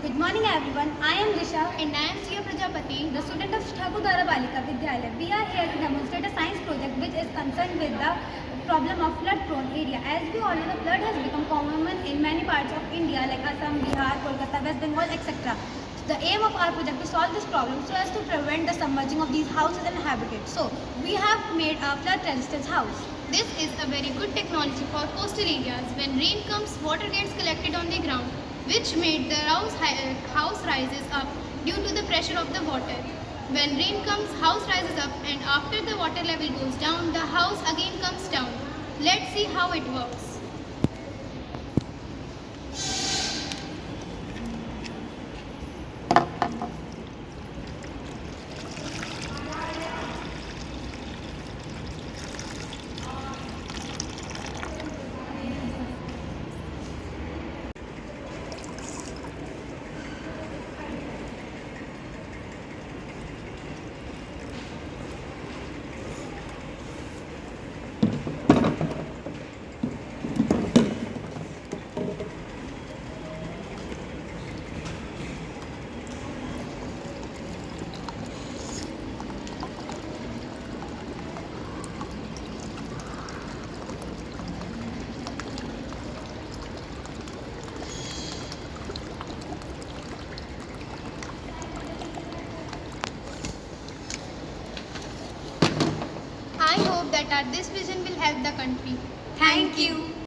Good morning everyone. I am Risha And I am Sia Prajapati. the student of Thakudara Balika Vidyalaya. We are here to demonstrate a science project which is concerned with the problem of flood prone area. As we all know, the flood has become common in many parts of India like Assam, Bihar, Kolkata, West Bengal, etc. The aim of our project is to solve this problem so as to prevent the submerging of these houses and habitats. So we have made a flood resistance house. This is a very good technology for coastal areas. When rain comes, water gets collected on the ground, which made the house rises up due to the pressure of the water. When rain comes, house rises up, and after the water level goes down, the house again comes down. Let's see how it works. I hope that this vision will help the country. Thank you.